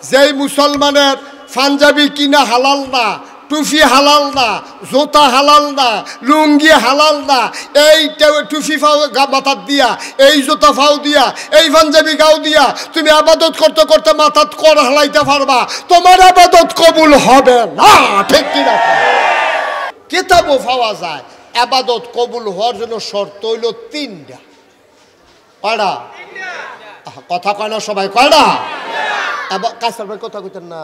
যেই মুসলমানের পাঞ্জাবি কিনা হালাল না, টুপি হালাল না, জুতা হালাল না, লুঙ্গি হালাল না, এই টুপি ফাও মাথাত দিয়া, এই জুতা ফাও দিয়া, এই পাঞ্জাবি গাও দিয়া তুমি আবাদত করতে করতে মাথাত কর হালাইতে পারবা, তোমার আবাদত কবুল হবে না। ঠিক কিনা? কিতাবও পাওয়া যায় আবাদত কবুল হওয়ার জন্য শর্ত হইল তিনটা। কয়টা? কথা কয় না সবাই, কয়টা? কাছার ভাই কথা কইতেন না।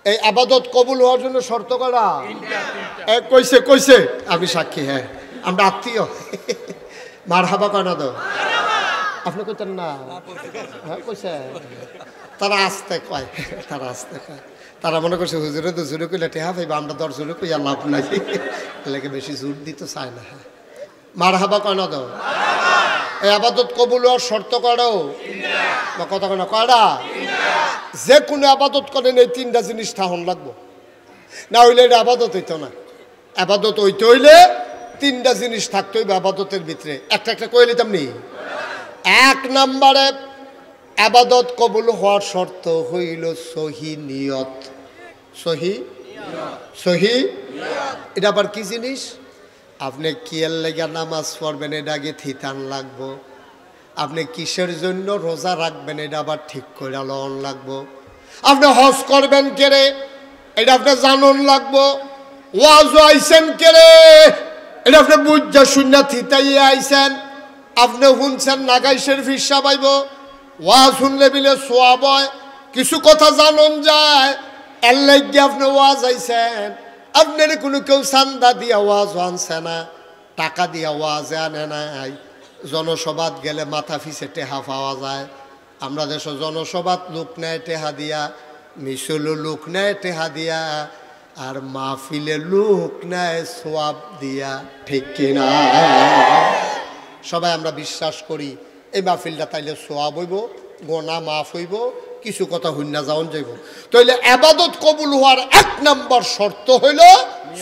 এই আবাদত কবুল হওয়ার জন্য শর্ত করা কইছে কইছে আমি সাক্ষী। হ্যাঁ, আমরা আত্মীয়। মার হাবা কয় না তো? আপনি কইতেন না? হ্যাঁ কইছে। তারা আসতে কয়, তারা আসতে কয়। তারা মনে করছে হুজুরে তো জোরে কইলে টেহা পাইবা, আমরা দর জোরে কইয়া লাভ নাই, এলাকে বেশি জোর দিতে চায় না। মার হাবা কয় না তো? এই আবাদত কবুল হওয়ার শর্ত করো বা কথা কয় না, কয়টা? যে কোনো আবাদত করেন এই তিনটা জিনিস থাহন লাগবো, না হইলে এটা আবাদত হইতো না। আবাদত হইতে হইলে তিনটা জিনিস থাকতে হইবে আবাদতের ভিতরে। একটা একটা কইলে তেমনি। এক নম্বরে আবাদত কবুল হওয়ার শর্ত হইল সহি নিয়ত। সহি সহি এটা আবার কি জিনিস? আপনি কিয়ের লেগে নামাজ পড়বেন এটা আগে থিতান লাগবো। আপনি কিসের জন্য রোজা রাখবেন এটা আবার ঠিক করে লন লাগবো। আপনি হজ করবেন কেরে এটা আপনি জানন লাগবো। ওয়াজও আইসেন কেরে এটা আপনি বুঝা শূন্য থিতাইয়ে আইসেন। আপনি শুনছেন নাগাইশের ফিসা পাইব, ওয়াজ শুনলে বিলে সোয়াব হয়, কিছু কথা জানন যায়, এর লাগে আপনি ওয়াজ আইসেন। আপনার কোনো কেউ চান্দা দিয়া ওয়াজ আনছে না, টাকা দিয়া ওয়াজ আনে নাই। জনসভাত গেলে মাথা ফিসে টেহা পাওয়া যায়। আমরা দেশ জনসভাত লোক নেয় টেহা দিয়া, মিছলো লোক নেয় টেহা দিয়া, আর মাহফিলে লোক নেয় সোয়াব দিয়া। ঠিক কিনা? সবাই আমরা বিশ্বাস করি এই মাহফিলটা তাইলে সোয়াব হইব, গোনা মাফ হইব, কিছু কথা হইনা যাওন যাইব। তাইলে আবাদত কবুল হওয়ার এক নম্বর শর্ত হইল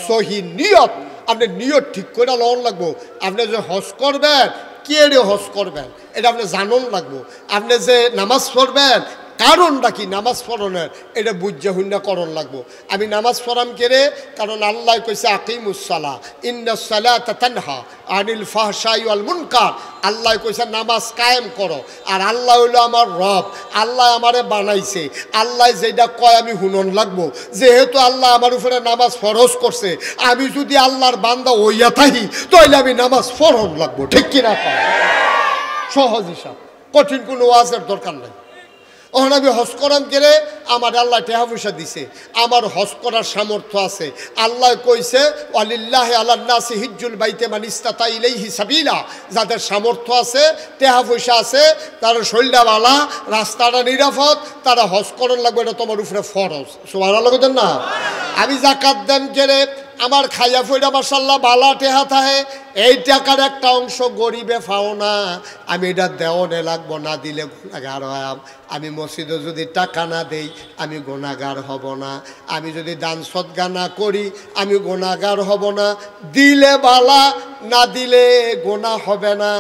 সহি নিয়ত। আপনি নিয়ত ঠিক করে লওন লাগবো। আপনি যে হজ করবেন, কে রে হজ করবেন এটা আপনি জানন লাগবো। আপনি যে নামাজ পড়বেন কারণটা কি নামাজ পড়নের এটা বুঝা হুন্না করণ লাগবো। আমি নামাজ পড়াম কেরে কারণ আল্লাহ কইছে আকিমুসসালাহ ইন্নাস সালাতা তানহা আনিল ফাহশাই ওয়াল মুনকার। আল্লাহ কইছে নামাজ কায়েম করো। আর আল্লাহ হইল আমার রব, আল্লাহ আমারে বানাইছে, আল্লাহ যেটা কয় আমি হুনন লাগবো। যেহেতু আল্লাহ আমার উপরে নামাজ ফরজ করছে, আমি যদি আল্লাহর বান্দা হইয়া থাকি তাহলে আমি নামাজ পড়ন লাগবো। ঠিক কিনা? সহজ হিসাব, কঠিন কোনো ওয়াজের দরকার নেই। ওখানে আমি হজ করাম গেলে আমার আল্লাহ টেহা পয়সা দিছে, আমার হজ করার সামর্থ্য আছে। আল্লাহ কইছে ওয়ালিল্লাহি আলান নাসি হিজ্জুল বাইতি মান ইসতাতা ইলাইহি সাবিলা। যাদের সামর্থ্য আছে, টেহা পয়সা আছে, তার শরীরটা ভালো, রাস্তাটা নিরাপদ, তারা হজ করণ লাগবে, এটা তোমার উপরে ফরজ। সুবহানাল্লাহ কইতেন না? আমি জাকাত দেন গেলে আমার খাইয়া ফইরা মাশাআল্লাহ বালা টেহা থাহে, এই টাকার একটা অংশ গরিবে পাও না, আমি এটা দেওয়ানে লাগবো, না দিলে গুনাহগার হব। আমি মসজিদে যদি টাকা না দেই আমি গুনাহগার হব না। আমি যদি দান সদকা না করি আমি গুনাহগার হব না। দিলে বালা, না দিলে গুনাহ হবে না।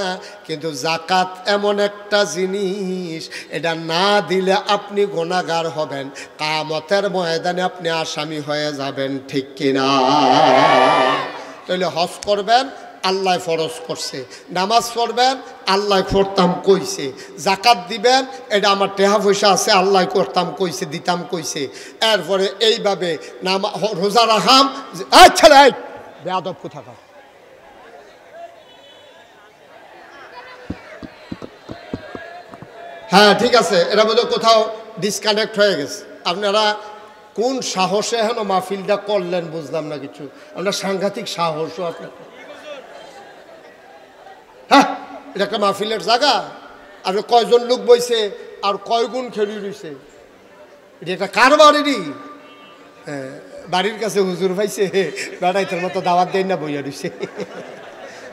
কিন্তু জাকাত এমন একটা জিনিস, এটা না দিলে আপনি গুনাহগার হবেন, কিয়ামতের ময়দানে আপনি আসামি হয়ে যাবেন। ঠিক কিনা? তাহলে হজ করবেন, আল্লাহ ফরজ করছে। নামাজ পড়বেন, আল্লাহ পড়তাম কইছে। জাকাত দিবেন, এটা আমার টেহা পয়সা আছে, আল্লাহ করতাম কইছে, দিতাম কইছে। এরপরে এইভাবে রোজা রাখাম। আচ্ছা বেয়াদব কোথাকার। হ্যাঁ ঠিক আছে, এটা বোধহয় কোথাও ডিসকানেক্ট হয়ে গেছে। আপনারা কোন সাহসে এখন মাহফিলটা করলেন বুঝলাম না কিছু। আপনার সাংঘাতিক সাহসও আপনার। হ্যাঁ, এটা একটা মাহফিলের জায়গা। আপনি কয়জন লোক বইছে আর কয় গুণ খেলি রয়েছে, এটা একটা কার বাড়িরই? হ্যাঁ, বাড়ির কাছে হুজুর পাইছে, বেড়াইতের মতো দাওয়াত দেয় না, বইয়া রয়েছে।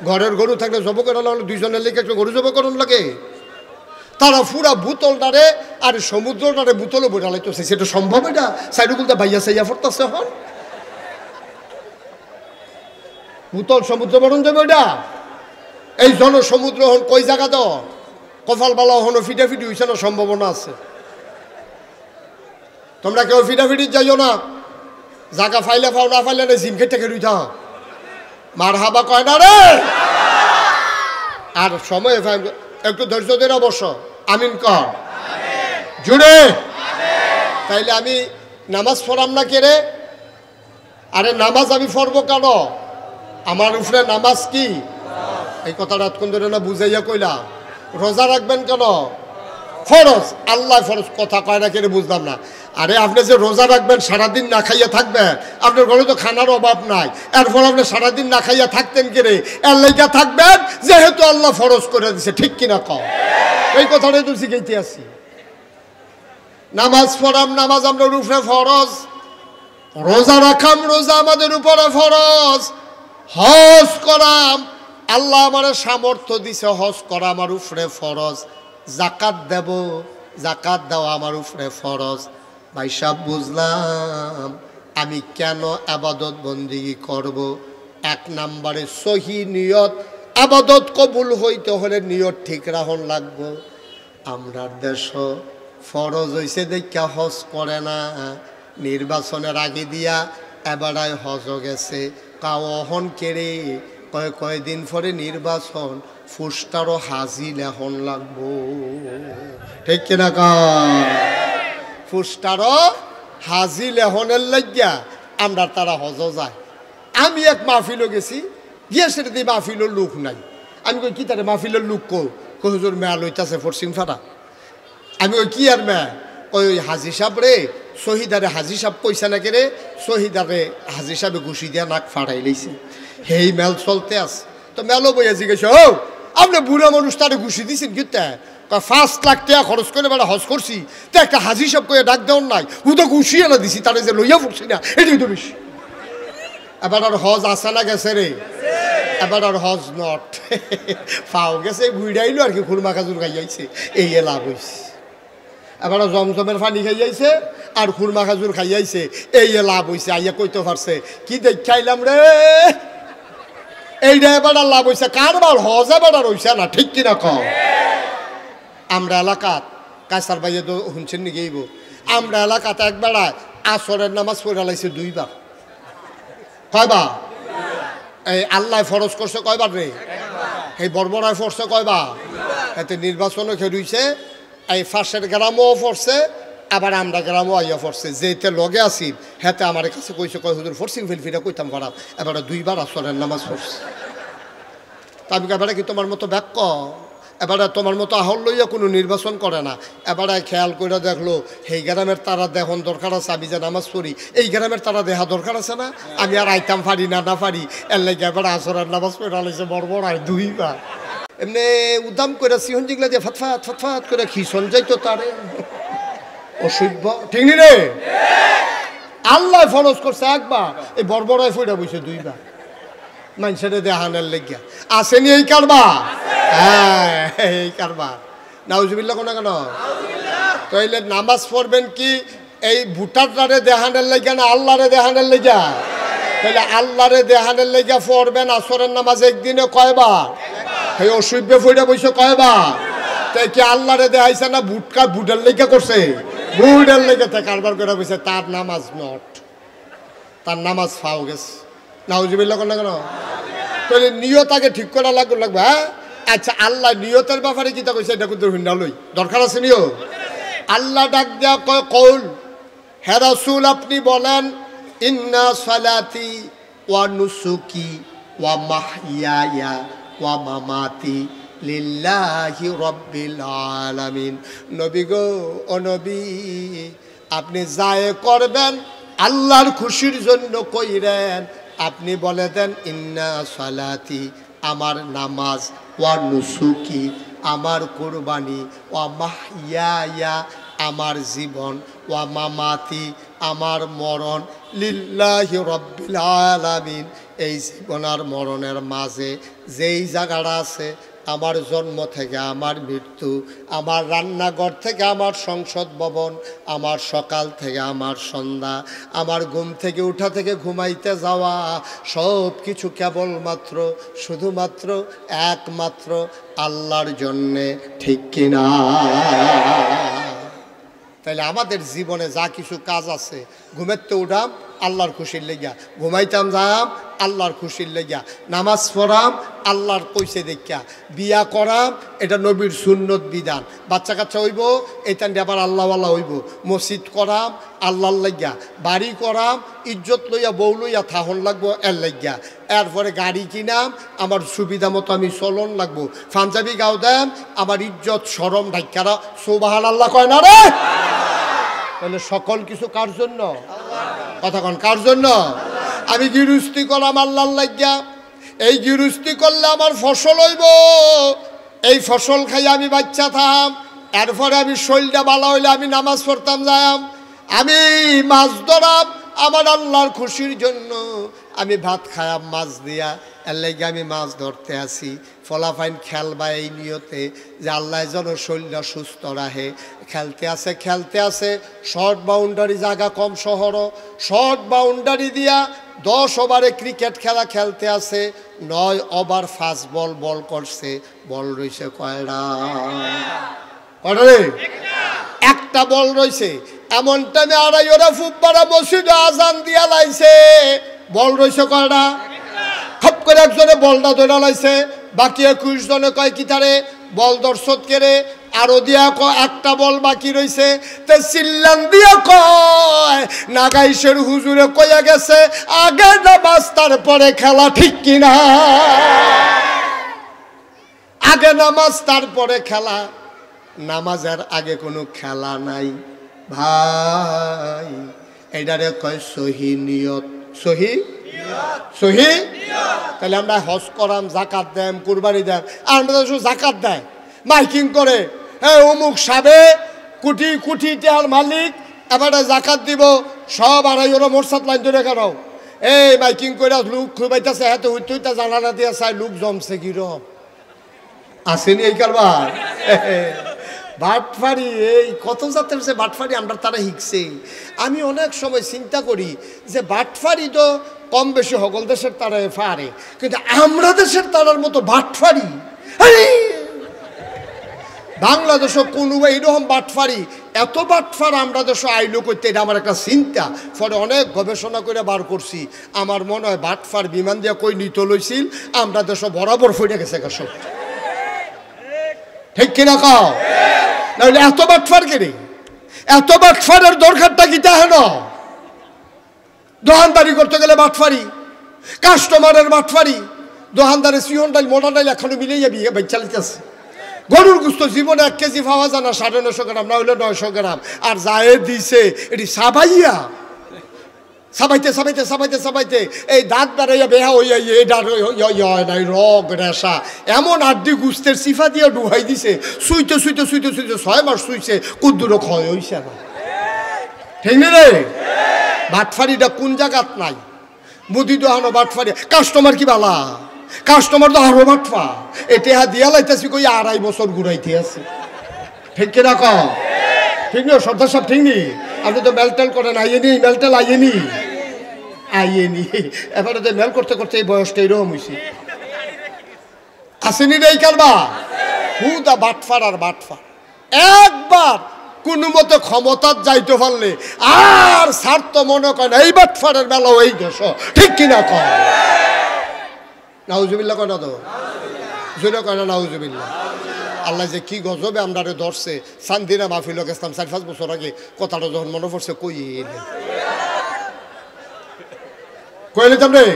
ঘরের গরু থাকলে জব করা লাগলে দুইজনের লেগে একটা গরু জব করণ লাগে। তারা পুরা বোতলটারে আর সমুদ্রটারে বোতলে বইটা লাইতেছে, সেটা সম্ভব? এটা সাইডু বলতে ভাইয়া সাইয়া ফরতেছে। হন বোতল সমুদ্র বরণ যাবে ওইটা। এই জনসমুদ্র হন কই জায়গা দাও, কপাল বালা হন ফিটাফিটি হয়েছে না, সম্ভাবনা আছে। তোমরা কেউ ফিটাফিটি যাইও না, জাগা ফাইলে ফাও না ফাইলে না জিম খেটে খেয়ে যাও, মার হাবা কয় না রে। আর সময় একটু ধৈর্য ধরে অবশ্য আমিন কর জুড়ে। তাইলে আমি নামাজ পড়াম না কে রে? আরে নামাজ আমি পড়বো কেন? আমার উপরে নামাজ কি? এই কথাটা এতক্ষণ ধরে না বুঝাইয়া কইলাম। রোজা রাখবেন কেন? ফরজ, আল্লাহ ফরজ। কথা কয় না কেন বুঝলাম না। আরে আপনি যে রোজা রাখবেন, সারাদিন না খাইয়া থাকবেন, আপনার ঘরে তো খানার অভাব নাই, এরপর আপনি সারাদিন না খাইয়া থাকতেন কে রে? এর লাইগা থাকবেন যেহেতু আল্লাহ ফরজ করে দিছে, ঠিক কিনা কও? এই কথাটাই তো শিখাইতে আসি। নামাজ পড়াম, নামাজ আমরা উপরে ফরজ। রোজা রাখাম, রোজা আমাদের উপরে ফরজ। হজ করাম, আল্লাহ আমার সামর্থ্য দিছে, হজ করা আমার উপরে ফরজ। জাকাত দেব, জাকাত দেওয়া আমার উপরে ফরজ। ভাই সাহেব, বুঝলাম আমি কেন আবাদত বন্দেগী করব। এক নম্বরে সহি নিয়ত। আবাদত কবুল হইতে হলে নিয়ত ঠিক রাখন লাগবো। আমরা দেশ ফরজ হইছে দেখা হজ করে না, নির্বাচনের আগে দিয়া এবারায় হজ গেছে, কাওহন কেড়ে কয়দিন পরে নির্বাচন, ফুসটারও হাজি লেখন লাগবো, ঠিক কিনা কয়? ফুসটারও হাজি লেখনের লাগিয়া আমরা তারা হজ যায়। আমি এক মাহফিলও গেছি, গিয়ে সেটা দিয়ে মাহফিলের লোক নাই। আমি কই কি তারে মাহফিলের লোক কো হুজুর মেয়া লইতাছে ফরসিং ফাটা। আমি ওই কি আর মেয়া? ওই হাজি সাহেব রে, শহীদারে হাজি সাহেব কইসা না কে রে, শহীদারে হাজি সাহেবে ঘুষি দিয়া নাক ফাটাই লইছে। হেই মেল চলতে আছে, তো মেলও বইয়া জিজ্ঞেস, ও আপনি বুড়া মানুষ তারে ঘুষি দিয়েছেন কিতা? 5 লাখ টাকা খরচ করে বেড়া হজ করছি, তো একটা হাজি সাহেব কয়ে ডাক দেওয়ার নাই, ও তো ঘুষি এনে দিছি, তারে যে লইয়া পড়ছি না, এটাই তো বেশি। এবার আর হজ আসা না গেছে রে, এবার আর হজ নট পাও গেছে, বুড়াইলো আর কি, খুরমা খাজুর খাইয়াইছে, এই লাভ হয়েছে। এবার জমজমের পানি খাইয়াইছে আর খুরমা খাজুর খাইয়াইছে, এই লাভ হয়েছে। আইয়া কইতে পারছে কি দেখাইলাম রে, এইটা এবার লাভ হয়েছে। কারবার হজ এবার আর হইছে না, ঠিক কিনা কও? আমরা এলাকাত কাছার বাইয়ে তো শুনছেন নাকি, আমরা এলাকাত একবেলায় আসরের নামাজ পড়ে লাইছে 2 বার। কয়বার? এই আল্লাহ ফরজ করছে কয়বার রে? এই বর্বরায় পড়ছে কয়বার? এতে নির্বাচনও খেলুইছে, এই ফাঁসের গ্রামও পড়ছে, আবার আমরা গ্রামও আইয়া পড়ছে। যেতে লগে আসি হেতে আমার কাছে কইছে, কয় হুজুর ফরসিং ফিলফিটা কইতাম করাম, এবারে 2 বার আসরের নামাজ পড়ছে। তা আমি এবারে কি তোমার মতো ব্যাক? এবারে তোমার মতো আহল লইয়া কোনো নির্বাচন করে না। এবারে খেয়াল করে দেখলো এই গ্রামের তারা দেখন দরকার আছে, আমি যে নামাজ পড়ি এই গ্রামের তারা দেহা দরকার আছে না, আমি আর আইতাম পারি না পারি, এর লাগে এবারে আসরের নামাজ পড়ে আলাইছে বড় আর 2 বার। এমনি উদাম করে সিহন জিগলা দিয়ে ফাতফাত ফাতফাত করে খিসন যাইতো তারে অসভ্য, ঠিক নি রে? আল্লাহ ফরজ করছে একবার, এই বড়ায় ফইরা বইছে 2 বার। মানুষের দেহানের লেগিয়া আসেনি এই কারবার? হ্যাঁ, এই কারবার। নাউজুবিল্লাহ কোন কেন? তাইলে নামাজ পড়বেন কি এই ভুটারটারে দেহানের লেগিয়া না আল্লাহরে দেহানের লেগিয়া? তাহলে আল্লাহরে দেহানের লেগিয়া পড়বেন আসরের নামাজ একদিনে কয়বার? এই অসভ্য ফইরা বইছে কয়বার? তাই কি আল্লাহরে দেখাইছে না বুটার লেগিয়া করছে? বুটার লেগে কারবার করে বইছে, তার নামাজ নট, তার নামাজ ফাও গেছে। নাউজুবিল্লাহ কোন কেন? তাহলে নিয়ত আগে ঠিক করা লাগবে। হ্যাঁ আচ্ছা, আল্লাহ নিয়তের ব্যাপারে কি তা কইছে এটা কিন্তু হুন্ডা লই দরকার আছে নিও। আল্লাহ ডাক দেয়া কয়, কৌল হে রাসূল আপনি বলেন, ইন্না সালাতি ওয়া নুসুকি ওয়া মাহইয়ায়া ওয়া মামাতি লিল্লাহি রাব্বিল আলামিন। নবী গো, ও নবী, আপনি যায় করবেন আল্লাহর খুশির জন্য কইরেন। আপনি বলে দেন, ইন্না সালাতি আমার নামাজ, ওয়া নুসুকি আমার কুরবানি, ওয়া মাহইয়ায়া আমার জীবন, ওয়া মামাতি আমার মরণ, লিল্লাহি রাব্বিল আলামিন। এই জীবন আর মরণের মাঝে যেই জায়গাটা আছে, আমার জন্ম থেকে আমার মৃত্যু, আমার রান্নাঘর থেকে আমার সংসদ ভবন, আমার সকাল থেকে আমার সন্ধ্যা, আমার ঘুম থেকে উঠা থেকে ঘুমাইতে যাওয়া, সব কিছু কেবলমাত্র শুধুমাত্র একমাত্র আল্লাহর জন্যে, ঠিক কিনা? তাইলে আমাদের জীবনে যা কিছু কাজ আছে, ঘুমেতে উঠাম আল্লাহর খুশির লেগিয়া, ঘুমাইতাম যাম আল্লাহর খুশির লেগিয়া, নামাজ পড়াম আল্লাহর কইছে দেখিয়া, বিয়া করাম এটা নবীর সুন্নত বিধান, বাচ্চা কাচ্চা হইব এটা আবার আল্লাহওয়ালা হইব, মসজিদ করাম আল্লাহর লাগিয়া, বাড়ি করাম ইজ্জত লইয়া বউ লইয়া থাহন লাগবো এর লাগিয়া, এরপরে গাড়ি কিনাম আমার সুবিধা মতো আমি চলন লাগবো, পাঞ্জাবি গাও দাম আমার ইজ্জত শরম ঢাক্কারা সুবহানাল্লাহ কয় না রে? তাহলে সকল কিছু কার জন্য? কথা কন কার জন্য? আমি গৃহস্থী করলাম আল্লাহর লাগিয়া, এই গৃহস্থী করলে আমার ফসল হইব, এই ফসল খাই আমি বাচ্চা থাম, এরপরে আমি শরীরটা ভালো হইলে আমি নামাজ পড়তাম যাম, আমি মাছ ধরাম আমার আল্লাহর খুশির জন্য, আমি ভাত খায়াম মাছ দিয়া, এর লাগে আমি মাছ ধরতে আসি, ফলাফাইন খেলবা এই নিয়তে যে আল্লাহ যেন শরীরটা সুস্থ রাখে, খেলতে আছে শর্ট বাউন্ডারি জায়গা কম শহর, শর্ট বাউন্ডারি দিয়া 10 ওভারে ক্রিকেট খেলা খেলতে আছে, 9 ওভার ফাস্ট বল করছে, বল রয়েছে কয়টা? একটা বল রয়েছে, এমন টাইমে আড়াই ওরা ফুটবারা মসজিদে আজান দিয়া লাইছে, বল রয়েছে কয়টা? খপ করে একজনে বলটা ধরে লাইছে, বাকি 21 জনে কয় কি তারে বল দর্শক কেড়ে আরো দিয়া একটা বল বাকি রয়েছে, তে চিল্লান দিয়া কয় নাগাইশের হুজুরে কইয়া গেছে আগে নামাজ তারপরে খেলা, ঠিক কিনা? আগে নামাজ তারপরে খেলা, নামাজের আগে কোনো খেলা নাই ভাই, এটারে কয় সহি নিয়ত, সহি সহি। তাহলে আমরা হজ করাম, জাকাত দেম, কুরবানি দেম, আর আমরা জাকাত দেয় মাইকিং করে, হ্যাঁ অমুক সাবে কোটি কোটি টাকার মালিক, এবারে জাকাত দিব, সব আড়াই ওরা মোরসাদ লাইন ধরে কেন এই মাইকিং করে লোক খুবাইতেছে, হ্যাঁ তো হইতে হইতে জানালা দিয়ে চাই লোক জমছে কিরম আসেনি এই কারবার। বাটফারি এই কত জাতের যে বাটফারি আমরা তারা শিখছে। আমি অনেক সময় চিন্তা করি যে বাটফারি তো কম বেশি সকল দেশের তারা পারে, কিন্তু আমরা দেশের তারার মতো বাটফারি বাংলাদেশও কোনো এইরকম বাটফারি, এত বাটফার আমরা দেশে আইলো করতে, এটা আমার একটা চিন্তা। পরে অনেক গবেষণা করে বার করছি, আমার মনে হয় বাটফার বিমান দিয়ে কই নিত লইছিল, আমরা দেশে বরাবর ফিরে গেছে সব, ঠিক কিনা কাও? নাহলে এত বাটফার কেড়ে, এত বাটফারের দরকারটা কি তা হেন? দোকানদারি করতে গেলে বাটফারি, কাস্টমারের বাটফারি, দোকানদারের সিহন ডাইল মোটা ডাইল এখনো মিলিয়ে যাবি চালিতেছে। গরুর গুস্ত জীবনে 1 কেজি পাওয়া যায় না, 950 গ্রাম না হইলে 900 গ্রাম, আর যায় দিছে এটি সাবাইয়া, সাবাইতে সাবাইতে সাবাইতে সাবাইতে এই দাঁত বেড়াইয়া বেহা হইয়া এটার নাই রগ রেশা, এমন আড্ডি গুস্তের সিফা দিয়ে ডুহাই দিছে, শুইতে শুইতে শুইতে শুইতে 6 মাস শুইছে, কুদ্দুরও ক্ষয় হইছে না, ঠিক না রে? বাটফারিটা কোন জায়গাত নাই, মুদি দোহানো বাটফারি, কাস্টমার কি বালা, কাস্টমার তো আরো বাটফা, এটা দিয়া লাইতেছি কই 2.5 বছর ঘুরাইতে আছে, ঠিক কিনা ক? ঠিক না সর্দার সাহেব, ঠিক নি? আপনি তো মেলটেল করেন, আইয়েনি মেলটেল আইয়েনি আইয়েনি, এবারে তো মেল করতে করতে এই বয়সটা এরকম হয়েছে, আসেনি রে এই কারবা? হুদা বাটফার আর বাটফার, একবার কোনো মতো ক্ষমতার যাইতে পারলে আর স্বার্থ মনে করেন এই বাটফারের বেলাও এই দোষ, ঠিক কিনা ক? নাউজুবিল্লাহ কয় না তো, জোরে কয় না নাউজুবিল্লাহ। আল্লাহ যে কি গজবে আমরা ধরছে, সান্দিনা মাহফিল গেছিলাম 4-5 বছর আগে, কথাটা যখন মনে পড়ছে কইলাম রে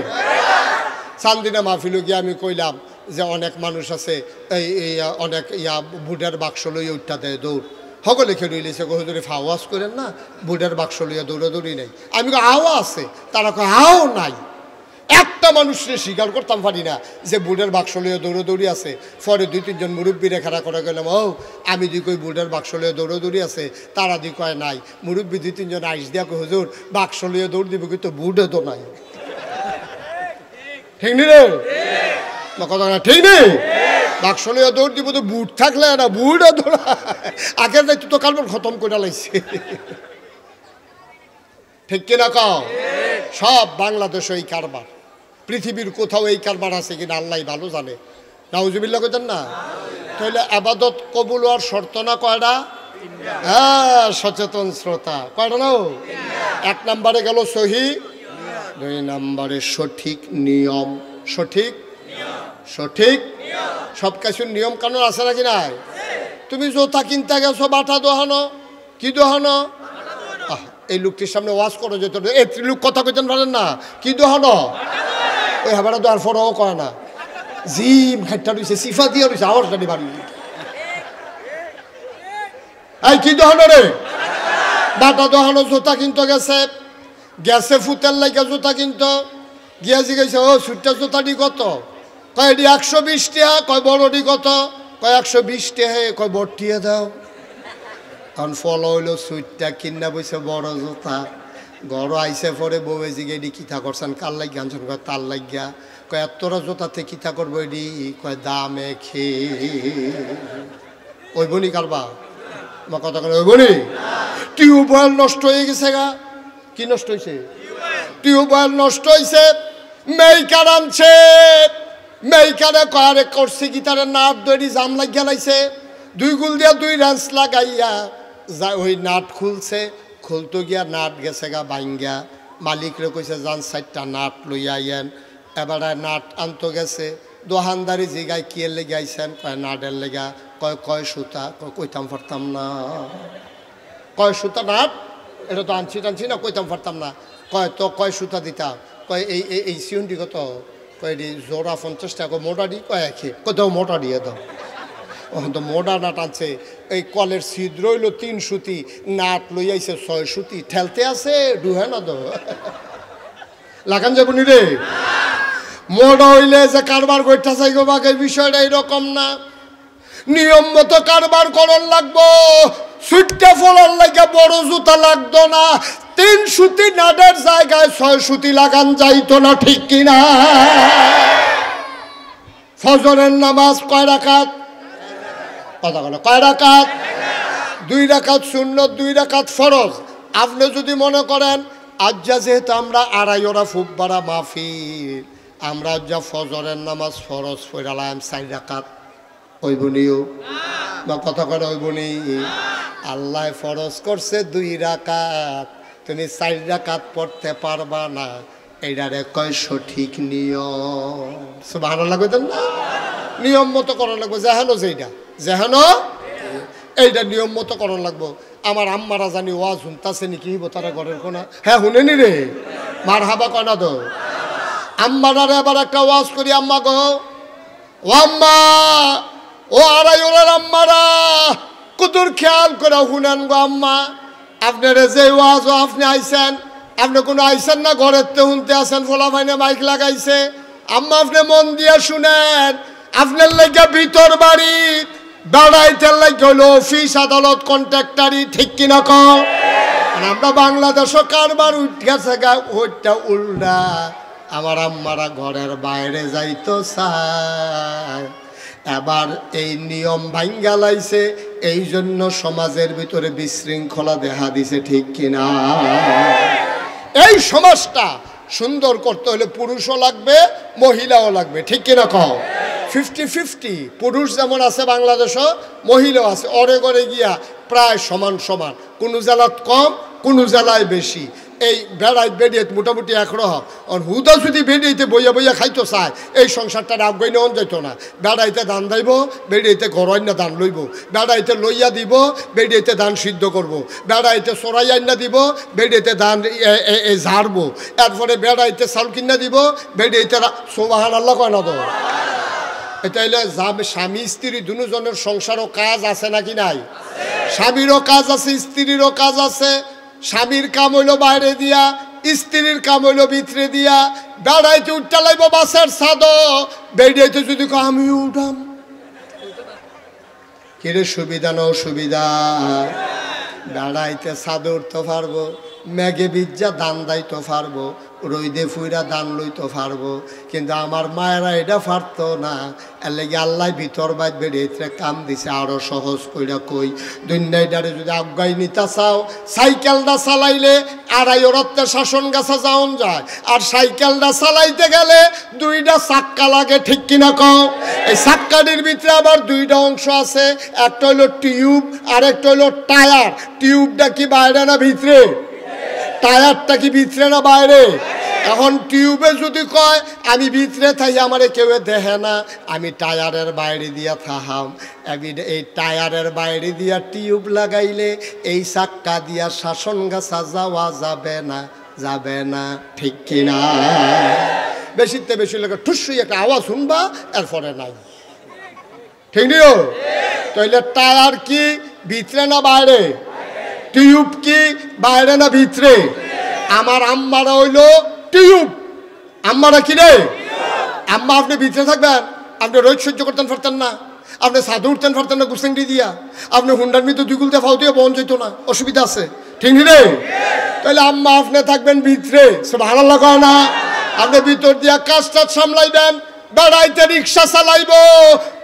সান্দিনা মাহফিল গিয়ে আমি কইলাম যে অনেক মানুষ আছে এই অনেক বুটের বাক্স লইয়া উঠা দেয় দৌড়, সকলে খেয়ে লইছে, হুজুরে আওয়াজ করেন না, বুটের বাক্স লইয়া দৌড়াদৌড়ি নাই, আমি আওয়া আছে, তারা কয় আও নাই। একটা মানুষকে স্বীকার করতাম পারি না যে বুটের বাক্স লইয়া দৌড়াদৌড়ি আছে। পরে 2-3 জন মুরব্বীরে খাড়া করে গেলাম, ও আমি দি কই বুটের বাক্স লইয়া দৌড়াদৌড়ি আছে, তারা দি কয় নাই। মুরব্বী 2-3 জন আইস দিয়া কই হুজুর বাক্স লইয়া দৌড় দিব, কিন্তু বুটে তো নাই, ঠিক নি রে? কথা না ঠিক নেই, বাক্স লইয়া দৌড় দিব তো বুট থাকলে না, বুটে দৌড়া আগের দায়িত্ব তো কালবার খতম করে লাইছে, ঠিক কিনা কাও? সব বাংলাদেশে এই কারবার, পৃথিবীর কোথাও এই কারবার আছে কিনা আল্লাহ ভালো জানে। নাউজুবিল্লাহ কইতেন না? তাহলে আবাদত কবুল হওয়ার শর্ত না কয়টা? হ্যাঁ সচেতন শ্রোতা কয়টা নাও? 1 নম্বরে গেল সহি, 2 নম্বরে সঠিক নিয়ম। সঠিক সঠিক সব কিছুর নিয়ম কানুন আছে নাকি নাই? তুমি জোতা কিনতে গেছো, বাটা দোহানো, কি দোহানো? এই লোকটির সামনে ওয়াজ করো যেত, এই লোক কথা কইতেন পারেন না, কি দোহানো? ওই হাবাটা তো আর ফরও করে না, জিম খাইটা রয়েছে, সিফা দিয়ে রয়েছে, আওয়াজ গাড়ি বাড়ি। এই কি দোহানো রে? বাটা দোহানো। জোতা কিনতে গেছে, গেছে ফুতের লাগে জোতা কিনতো, গিয়া জিজ্ঞাসা ও সুটটা জোতাটি কত? কয় এটি 120 টাকা। কয় বড়টি কত? কয় 120 টাকা। কয় বড়টিয়ে দাও। কারণ ফল হইল সুইটটা কিনা বইছে বড় জোতা। ঘর আইসে পরে বউয়ে জিগে এটি কিতা করছেন, কার লাগিয়া আনছেন? কয় তার লাগিয়া। কয় এতটা জোতাতে কিতা করবো এটি? কয় দামে খেয়ে ওই বনি কারবা আমার কথা কেন ওই বনি? টিউবওয়েল নষ্ট হয়ে গেছে গা। কি নষ্ট হয়েছে? টিউবওয়েল নষ্ট হয়েছে। মেইকার আনছে, মেইকারে কয়ারে করছে কি তারে নাট দড়ি জাম লাগিয়া লাইছে, 2 গুল দিয়া 2 রেঞ্চ লাগাইয়া ওই নাট খুলছে। খুলতো গিয়া নাট গেছে গা বাইঙ্গা। মালিকরে কইছে যান 4টা নাট লইয়া আইয়েন। এবারে নাট আনতো গেছে। দোহানদারি জিগায় কি এর লেগে আইছেন? কয় নাটের লেগা। কয় সুতা? কইতাম পারতাম না। কয় সুতা নাট? এটা তো আনছি টানছি না, কইতাম পারতাম না। কয় সুতা দিতাম? কয় এই সিউন্ডি কত? কয় জোড়া 50 টাকা। মোটাডি? কয় একে। কোথাও মোটা দিয়ে দাও। তো মোটা নাট আনছে। এই কলের ছিদ্র হইল 3 সুতি, নাট লই আইছে 6 সুতি। ঠেলতে আছে ডুহে না তো লাগান যাবো নি রে। মোটা হইলে যে কারবার করতে চাই গো বাকে, বিষয়টা এরকম না। নিয়ম মতো কারবার করন লাগবো। সুইটটা ফলার লাগে বড় জুতা লাগতো না। 3 সুতি নাটের জায়গায় 6 সুতি লাগান যাইতো না, ঠিক কিনা? ফজরের নামাজ কয় রাকাত? কথা বলো, কয় রাকাত? 2 রাকাত সুন্নত, 2 রাকাত ফরজ। আপনি যদি মনে করেন আজ যেহেতু আমরা 2.5 ফুটবাড়া মাহফিল, আমরা যা ফজরের নামাজ ফরজ পড়ালাম 4 রাকাত, ওই বনিও বা কথা করে ওই বনি? আল্লাহ ফরজ করছে 2 রাকাত, তুমি 4 রাকাত পড়তে পারবা না। এইটারে কয় সঠিক নিয়ম। সুবহানাল্লাহ কইতেন না? নিয়ম মতো করা লাগবো। যেহেনো যেইটা যেহেনো এইটা নিয়ম মতো করা লাগবো। আমার আম্মারা জানি ওয়াজ শুনতাছে নাকি তারা ঘরের কোনা? হ্যাঁ শুনেনি রে, মার হাবা কয় না তো? আম্মারা এবার একটা ওয়াজ করি। আম্মা গো, ও আম্মা, ও 2.5 আম্মারা, কুতুর খেয়াল করে শুনেন গো আম্মা। আপনারা যে ওয়াজ আপনি আইছেন, আপনি কোনো আইছেন না, ঘরের তে শুনতে আসেন, ফোলা ফাইনে মাইক লাগাইছে। আম্মা আপনি মন দিয়ে শুনেন। আপনার লাগে ভিতর বাড়ি, বেড়াইতে লাগে হলো অফিস আদালত কন্ট্রাক্টারি, ঠিক কিনা কও? আমরা বাংলাদেশও কারবার উঠ গেছে গা, ওইটা উল্টা। আমার আম্মারা ঘরের বাইরে যাইতো চায়, এবার এই নিয়ম ভাঙ্গা লাইছে। এই জন্য সমাজের ভিতরে বিশৃঙ্খলা দেখা দিছে, ঠিক কিনা? এই সমাজটা সুন্দর করতে হলে পুরুষও লাগবে, মহিলাও লাগবে, ঠিক কিনা কও? 50-50 পুরুষ যেমন আছে বাংলাদেশও, মহিলাও আছে। অরে ঘরে গিয়া প্রায় সমান সমান, কোনো জেলাত কম, কোনো জেলায় বেশি। এই বেড়াই বেড়িয়ে মোটামুটি একরকম। আর হুদা যদি বেড়িয়েতে বইয়া বইয়া খাইতো চায়, এই সংসারটা রাখবই নেওয়া যেত না। বেড়াইতে ধান দাইব, বেড়িয়েতে গড়াই না ধান লইব। বেড়াইতে লইয়া দিব, বেড়িয়েতে ধান সিদ্ধ করব। বেড়াইতে সরাই আইনা দিব, বেড়িয়েতে ধান ঝাড়বো। এরপরে বেড়াইতে চাউল কিনা দিব, বেড়িয়েতে সুবহানাল্লাহ কয় না তো? এটা হইলে স্বামী স্ত্রী দুজনের সংসারও কাজ আছে নাকি নাই? স্বামীরও কাজ আছে, স্ত্রীরও কাজ আছে। স্বামীর কাম হইলো বাইরে দিয়া, স্ত্রীর কাম হইলো ভিতরে দিয়া। বেড়াইতে উঠতে লাগব বাসের ছাদ, বেড়াইতে যদি আমি উঠাম, কিরে সুবিধা না অসুবিধা? বেড়াইতে ছাদ উঠতে পারবো, মেঘে বিজ্জা দান দাইতে পারবো, রইদে ফুইরা দান লইতে পারবো, কিন্তু আমার মায়েরা এটা পারতো না। এর লেগে আল্লাহ ভিতর বাইর বেড়ে কাম দিছে আরো সহজ কইরা কই। দুনিয়াটারে যদি আজ্ঞাই নিতে চাও, সাইকেলটা চালাইলে 2.5 রত্তে শাসন গাছা যাওন যায়, আর সাইকেলটা চালাইতে গেলে 2টা চাক্কা লাগে, ঠিক কিনা কও? এই চাক্কাটির ভিতরে আবার 2টা অংশ আছে, একটা হলো টিউব আর একটা হলো টায়ার। টিউবটা কি বাইরে না ভিতরে? টায়ারটা কি ভিতরে না বাইরে? এখন টিউবে যদি কয় আমি ভিতরে থাকি, আমারে কেউ দেখে না, আমি টায়ারের বাইরে দিয়া থাহাম। এই টায়ারের বাইরে দিয়া টিউব লাগাইলে এই চাক্কা দিয়া শাসন গাছা যাওয়া যাবে না, যাবে না, ঠিক কিনা? বেশিতে বেশি লাগে ঠুসই একটা আওয়াজ শুনবা, এরপরে নাই, ঠিক নিও? তাইলে টায়ার কি ভিতরে না বাইরে? টিউব কি বাইরে না ভিতরে? আমার আম্মারা হইলো টিউব। আম্মারা কি রে? আম্মা আপনি ভিতরে থাকবেন, আপনি রোজ সহ্য করতেন পারতেন না, আপনি সাধু উঠতেন পারতেন না গুসেঙ্গি দিয়া, আপনি হুন্ডার মৃত্যু 2 গুলতে ফাউ দিয়ে বন যেত না, অসুবিধা আছে, ঠিক রে? তাহলে আম্মা আপনি থাকবেন ভিতরে, সব ভালো লাগা না? আপনি ভিতর দিয়া কাজটা সামলাইবেন, বেড়াইতে রিক্সা চালাইব,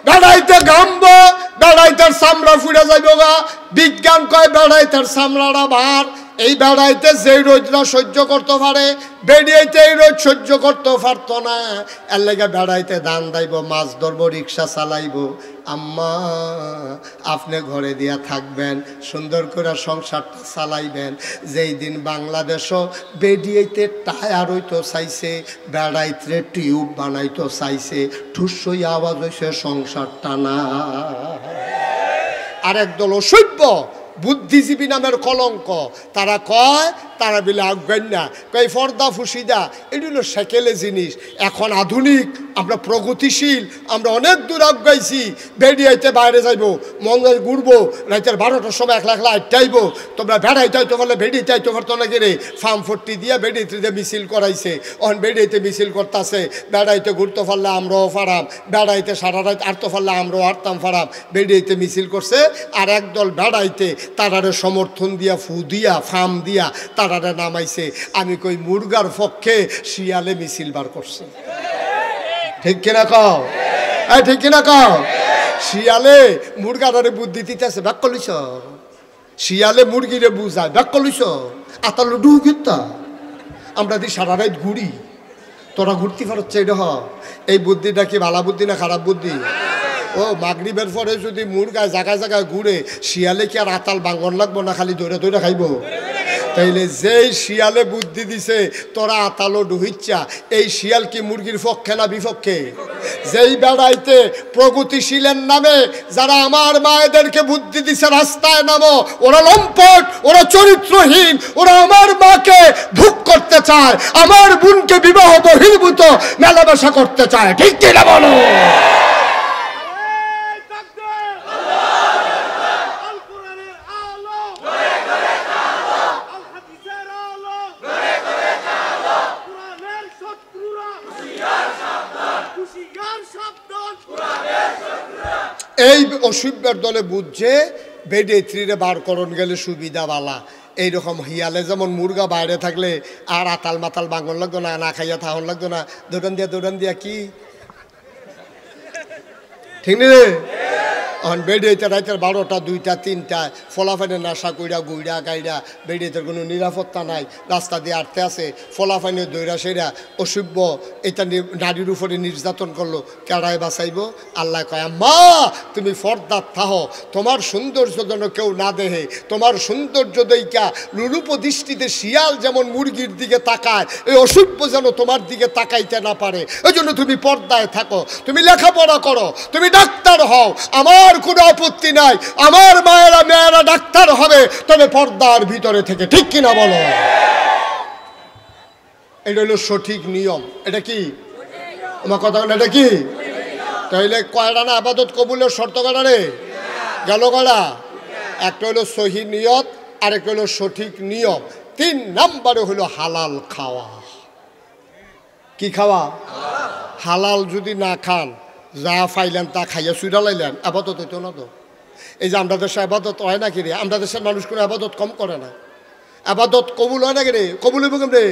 বেড়াইতে ঘামবো, বেড়াইতের চামড়া ফুড়ে যাইব গা। বিজ্ঞান কয় বেড়াইতের চামড়াটা ভার। এই বেড়াইতে যেই রোদরা সহ্য করতে পারে, বেড়িয়াইতে এই রোদ সহ্য করতে পারতো না। এর লেগে বেড়াইতে দান দাইব, মাছ ধরবো, রিক্সা চালাইব। আম্মা আপনি ঘরে দিয়া থাকবেন, সুন্দর করে সংসারটা চালাইবেন। যেই দিন বাংলাদেশও বেড়িয়াইতে টায়ার হইতো চাইছে, বেড়াইতে টিউব বানাইতো চাইছে, ঠুসই আওয়াজ হয়েছে সংসারটা না। আর একদল অসভ্য বুদ্ধিজীবী নামের কলঙ্ক, তারা কয় তারা বিলে আজ্ঞান না, কয় ফর্দা ফুসিদা এটি হলো সেকেলে জিনিস। এখন আধুনিক, আমরা প্রগতিশীল, আমরা অনেক দূর আজ্ঞাইছি। বেড়িয়াইতে বাইরে যাইব, মঙ্গল ঘুরবো, রাইতের 12টার সময় একলা একলা আইটাইব। তোমরা বেড়াইতে হইতে পারলে বেড়িতে আইতে পারতো না গেলে ফার্ম 40 দিয়ে বেড়িতে মিছিল করাইছে। অন বেড়িতে মিছিল করতেছে, বেড়াইতে ঘুরতে পারলে আমরাও ফারাম, বেড়াইতে সারা রাত আটতে পারলে আমরাও আটতাম ফারাম। বেড়িতে মিছিল করছে, আর একদল বেড়াইতে তারারে সমর্থন দিয়া ফু দিয়া ফার্ম দিয়া তারারে নামাইছে। আমি কই মুরগার পক্ষে শিয়ালে মিছিল বার করছে, ঠিক কিনা কও? ঠিক কিনা কও? শিয়ালে মুরগারে বুদ্ধি দিতেছে, ব্যাক কলিস। শিয়ালে মুরগিরে বুঝায়, ব্যাক কলিস। আতালো ডুগিতা আমরা দি সারা রাত ঘুরি, তোরা ঘুরতে পারছে এটা। এই বুদ্ধিটা কি ভালো বুদ্ধি না খারাপ বুদ্ধি? ও মাগরিবের পরে যদি মুরগায় জায়গায় জায়গায় ঘুরে, শিয়ালে কি আর আতাল বাঙ্গন লাগবো না, খালি দৌড়ে দৌড়ে খাইব? তাইলে যেই শিয়ালে বুদ্ধি দিছে তোরা আতালো ডুহিচ্ছা, এই শিয়াল কি মুরগির পক্ষে না বিপক্ষে? যেই বেড়াইতে প্রগতিশীলের নামে যারা আমার মায়েদেরকে বুদ্ধি দিছে রাস্তায় নামো, ওরা লম্পট, ওরা চরিত্রহীন, ওরা আমার মাকে ভোগ করতে চায়, আমার বোনকে বিবাহ বহির্ভূত মেলামেশা করতে চায়, ঠিক কিনা বলো? এই অসভ্যের দলে বুঝছে বেডেত্রীরে বার করণ গেলে সুবিধা বালা। এইরকম হিয়ালে যেমন মুরগা বাইরে থাকলে আর আতাল মাতাল বাঙ্গন লাগতো না, না খাইয়া থাহন লাগতো না, দৌড়ান দিয়া কি ঠিক নেই? এখন বেড়িয়েতে রাইতের 12টা 2টা 3টা ফলাফাইনে নেশা কইরা গুইরা গাইরা, বেড়িয়েতে কোনো নিরাপত্তা নাই, রাস্তা দিয়ে আটতে আছে, ফলাফাইনে দৈরা সেরা অসভ্য এটা নারীর উপরে নির্যাতন করলো, কেড়ায় বাঁচাইব? আল্লাহ কয় আম্মা তুমি ফর্দার থাহ, তোমার সৌন্দর্য যেন কেউ না দেহে, তোমার সৌন্দর্য দেইকা লুলুপ দৃষ্টিতে শিয়াল যেমন মুরগির দিকে তাকায়, এই অসভ্য যেন তোমার দিকে তাকাইতে না পারে। ওই জন্য তুমি পর্দায় থাকো, তুমি লেখাপড়া করো, তুমি ডাক্তার হও, আমার কোনো আপত্তি নাই, আমার মায়েরা মেয়েরা ডাক্তার হবে, তবে পর্দার ভিতরে থেকে, ঠিক কিনা বলো? এটা হলো সঠিক নিয়ম। এটা কি আমার কথা? এটা কি? তাইলে কয়টা না আবাদত কবুলের শর্ত কয়টা রে? গেল কয়টা? একটা হলো সহি নিয়ত, আরেকটা হলো সঠিক নিয়ম, 3 নম্বরে হলো হালাল খাওয়া। কি খাওয়া? হালাল যদি না খান, যা ফাইলেন তা খাইয়া সুইরা লাইলেন, আবাদত হইতো না তো। এই যে আমরা দেশে আবাদত হয় না কি রে? আমরা দেশের মানুষ কোনো আবাদত কম করে না। আবাদত কবুল হয় না রে, কবুল হইব কেমনে?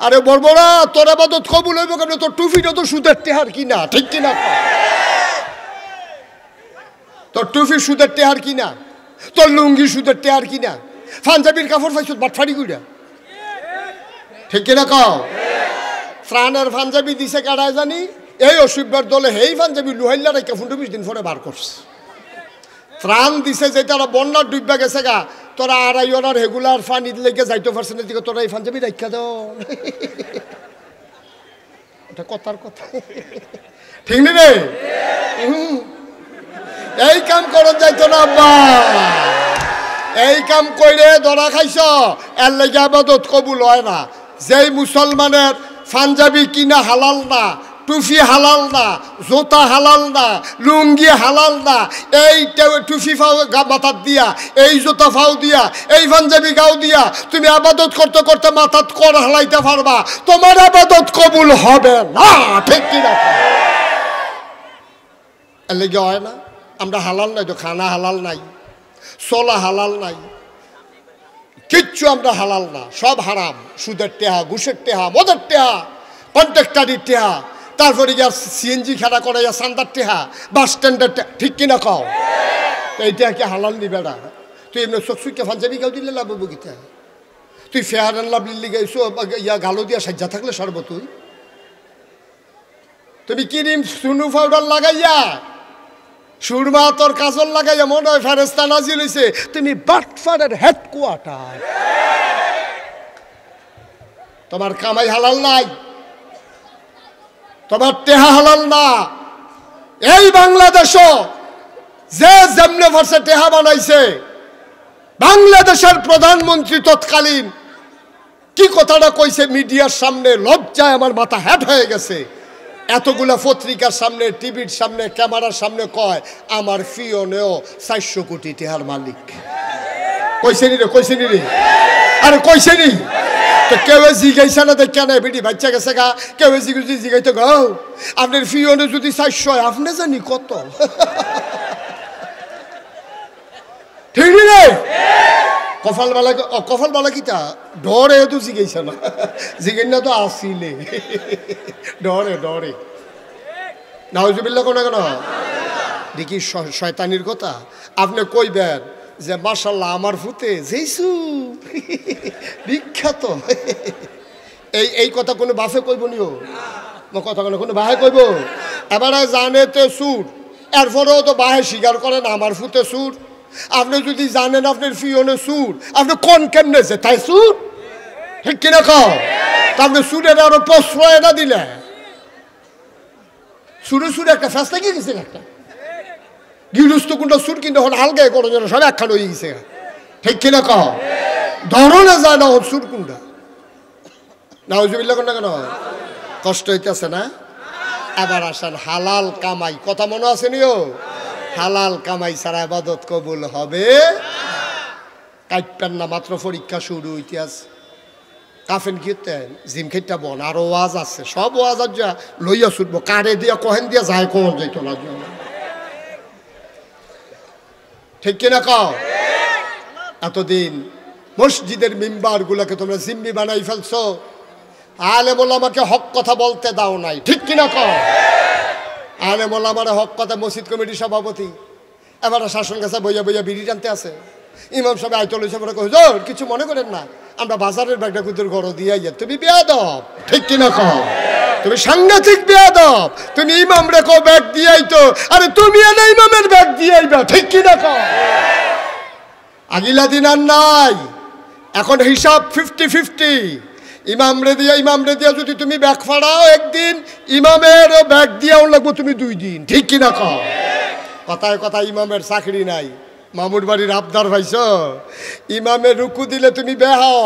আরে বর্বরা, তোর আবাদত কবুল হইব কেমনে? তোর টুপিটা তো সুদের টেহার কিনা, ঠিক কিনা? তোর টুপি সুদের টেহার কিনা, তোর লুঙ্গি সুদের টেহার কিনা, পাঞ্জাবির কাপড় পাইছ বাটফাড়ি কইরা, ঠিক কিনা কও? ত্রাণের পাঞ্জাবি দিছে কারায় জানি, এই অসুবিধার দলে এই পাঞ্জাবি লুহাইল্লা রেখে 15-20 দিন পরে বার করছে। ত্রাণ দিছে যে তারা বন্যার ডুববা গেছে গা, তোরা আড়াই ওনার রেগুলার ফানি লেগে যাইতে পারছে না, দিকে তোরা এই পাঞ্জাবি রাখা দাও। এটা কথার কথা, ঠিক নেই রে? এই কাম করো যাইতো না আব্বা, এই কাম কইরে ধরা খাইছ, এর লেগে আবাদত কবুল হয় না। যেই মুসলমানের পাঞ্জাবি কিনা হালাল না, টুফি হালাল না, জোতা হালাল না, লুঙ্গি হালাল না, এই টুফি ফাও মাথার দিয়া, এই জোতা ফাও দিয়া, এই পাঞ্জাবি গাও দিয়া তুমি আবাদত করতে করতে মাথাত কর হালাইতে পারবা, তোমার আবাদত কবুল হবে না, ঠিক কিনা? এর লেগে হয় না। আমরা হালাল নাই তো, খানা হালাল নাই, চলা হালাল নাই, কিচ্ছু আমরা হালাল না, সব হারাম। সুদের টেহা, ঘুষের টেহা, মদের টেহা, কন্ট্রাক্টারির টেহা, তারপরে গিয়া সিএনজি খেলা করে সান্দার টেহা, বাস স্ট্যান্ডের টেহা, ঠিক কিনা কও? এইটা কি হালাল নিবে না? তুই এমনি চকচুকে পাঞ্জাবি গাও দিলে লাভ বগিতে, তুই ফেয়ার অ্যান্ড লাভলি গাইছো ইয়া গালো দিয়া সাজ্জা থাকলে সর্ব, তুমি ক্রিম সুনু পাউডার লাগাইয়া, সুরমা তোর কাজল লাগাইয়া মনে হয় ফেরেস্তা নাজিল হইছে, তুমি বাটফারের হেডকোয়ার্টার। তোমার কামাই হালাল নাই, তোমার টেহা হালাল না। এই বাংলাদেশও যে যেমনে ভার্সে টেহা বানাইছে, বাংলাদেশের প্রধানমন্ত্রী তৎকালীন কি কথাটা কইছে মিডিয়ার সামনে, লজ্জায় আমার মাথা হ্যাট হয়ে গেছে। এতগুলা পত্রিকার সামনে, টিভির সামনে, ক্যামেরার সামনে কয় আমার ফিওনেও 400 কোটি টেহার মালিক। কইছে নি রে, কইছে নি রে, আরে কইছে নি তো? কেউ জিগাইছে না দেখ কেন বেটি বাচ্চা গেছে গা, কেউ জিগাইতে গাও আপনার ফিওনে যদি 400 হয়, আপনি জানি কত, ঠিক রে? কফাল বালা কিতা ডরে তো জিগাইছে না, জিগাই না তো আসিলে ডরে ডরে নাউজুবিল্লাহ কোন কেন দেখি শয়তানির কথা। আপনি কইবেন যে মাশাআল্লাহ আমার ফুতে যেইসু বিখ্যাত, এই কথা কোনো বাফে কইব নিও, কথা কোনো বাহে কইব? এবারে জানে তো সুর, এরপরেও তো বাহে স্বীকার করেন আমার ফুতে সুর। আপনি যদি জানেন আপনার ফিওনে সুর, আপনি কোন কেমনে যে তাই সুর, ঠিক কিনা কও? আপনি সুরের আরো প্রশ্রয় না দিলে সুরে সুরে একটা ফেসলা গিয়ে গেছে, একটা গিরুস্ত কোনটা সুর কিন্তু এখন আলগায় করো যেন সব একখান হয়ে গেছে, ঠিক কিনা কও? ধরনে যায় না সুর কোনটা, নাউজুবিল্লাহ কোনটা কেন? কষ্ট হইতেছে না? এবার আসেন হালাল কামাই, কথা মনে আছে নিও? হালাল কামাই ছাড়া ইবাদত কবুল হবে কাইপেন না, মাত্র পরীক্ষা শুরু হইতে আছে। কাফেন কিতেন জিম খেটা বন, আরো ওয়াজ আছে, সব ওয়াজ আর যা লইয়া ছুটবো, কারে দিয়া কহেন দিয়া যায়, কোন যাইতো না, ঠিক কিনা কও? এতদিন মসজিদের মিম্বার গুলাকে তোমরা জিম্মি বানাই ফেলছো, আলেম ওলামাকে হক কথা বলতে দাও নাই, ঠিক কিনা কও? আলেম ওলামার হক কথা মসজিদ কমিটির সভাপতি এবার শাসন কাছে বইয়া বইয়া বিড়ি টানতে আছে, ইমাম সাহেব আয়তল হিসাবে হুজুর কিছু মনে করেন না, আমরা বাজারের ব্যাগটা কুতুর ঘর দিয়ে তুমি বেয়াদব, ঠিক কিনা কও? তুমি সাংঘাতিক বেয়াদব, তুমি ইমাম রেখো ব্যাগ দিয়াই তো, আরে তুমি এনে ইমামের ব্যাগ দিয়াইবা, ঠিক কিনা কও? আগিলা দিন আর নাই, এখন হিসাব 50-50। ইমাম রে দিয়া যদি তুমি ব্যাগ ফাড়াও একদিন, ইমামের ব্যাগ দিয়াও লাগবো তুমি 2 দিন, ঠিক কিনা কও? কথায় কথায় ইমামের চাকরি নাই, মামুর বাড়ির আবদার ভাইছ, ইমামে রুকু দিলে তুমি বেহাও,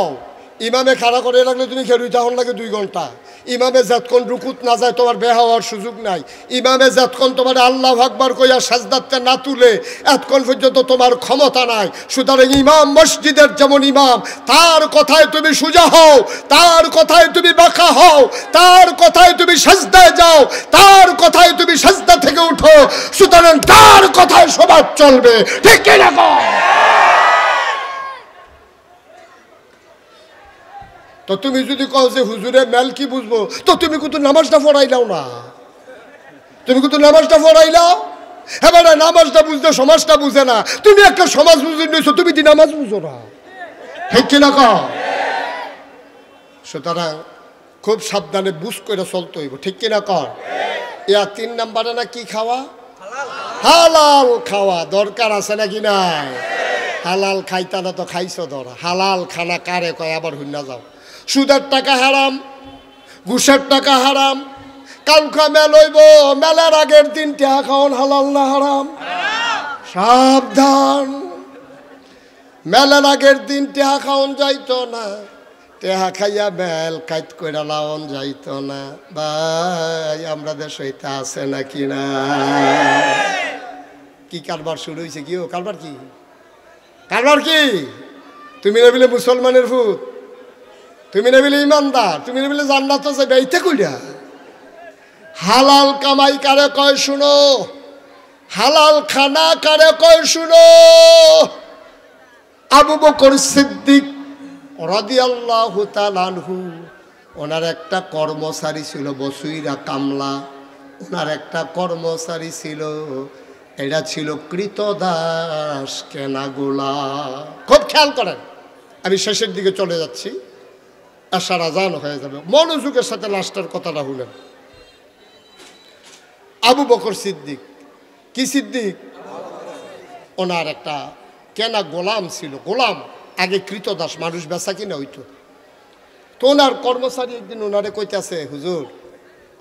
ইমামে খাড়া করে রাখলে তুমি খেরুই তখন লাগে 2 ঘন্টা, ইমামে যতক্ষণ রুকুত না যায় তোমার বেহা হওয়ার সুযোগ নাই, ইমামে যতক্ষণ তোমার আল্লাহু আকবার কইয়া সাজদাতে না তুলে এতক্ষণ পর্যন্ত তোমার ক্ষমতা নাই। সুতরাং ইমাম মসজিদের যেমন ইমাম, তার কথায় তুমি সোজা হও, তার কথায় তুমি বাঁকা হও, তার কথায় তুমি সাজদায় যাও, তার কথায় তুমি সাজদা থেকে উঠো, সুতরাং তার কথায় সবার চলবে, ঠিক কিনা? তো তুমি যদি কও যে হুজুরে মেল কি বুঝবো, তো তুমি কিন্তু নামাজটা পড়াইলাও না, তুমি কিন্তু নামাজটা পড়াইলাও। হ্যাঁ না, নামাজটা বুঝতে সমাজটা বুঝে না, তুমি একটা সমাজ বুঝে নিয়েছো, তুমি কি নামাজ বুঝো না? ঠিক কিনা কও? সুতরাং খুব সাবধানে বুঝ করে চলতে হইব, ঠিক কিনা কর? ইয়া 3 নম্বরে না কি খাওয়া? হালাল খাওয়া দরকার আছে নাকি নাই? হালাল খাইতা না তো খাইছো ধরা। হালাল খানা কারে কয় আবার হুন্না যাও। সুদের টাকা হারাম, ঘুষের টাকা হারাম। কালকা মেল হইব, মেলার আগের দিন টেহা খাওয়ান হালাল না হারাম? সাবধান, মেলার আগের দিন টেহা খাওয়ান যাইতো না, টেহা খাইয়া মেল কাইত কইরা লাওন যাইতো না। ভাই আমরা দেশ হইতে আছে নাকি না? কি কারবার শুরু হয়েছে? কি ও কারবার? কি কারবার? কি তুমি না বলে মুসলমানের ভূত, তুমি না বলে ইমানদার, তুমি না বলে জান্নাত যাবে, এইটা কইরা। হালাল কামাই কারে কয় শুনো, হালাল খানা কারে কয় শুনো। আবু বকর সিদ্দিক রাদিয়াল্লাহু তাআলা আনহু, ওনার একটা কর্মচারী ছিল বসুইরা কামলা। ওনার একটা কর্মচারী ছিল, এটা ছিল কৃতদাস কেনা গোলাম। খুব খেয়াল করেন, আমি শেষের দিকে চলে যাচ্ছি, আশার আজান হয়ে যাবে, মনোযোগের সাথে লাস্টের কথাটা শুনেন। আবু বকর সিদ্দিক, কি সিদ্দিক? ওনার একটা কেনা গোলাম ছিল। গোলাম আগে কৃতদাস, মানুষ বেচা কিনা হইতো। তো ওনার কর্মচারী একদিন ওনারে কইতেছে, হুজুর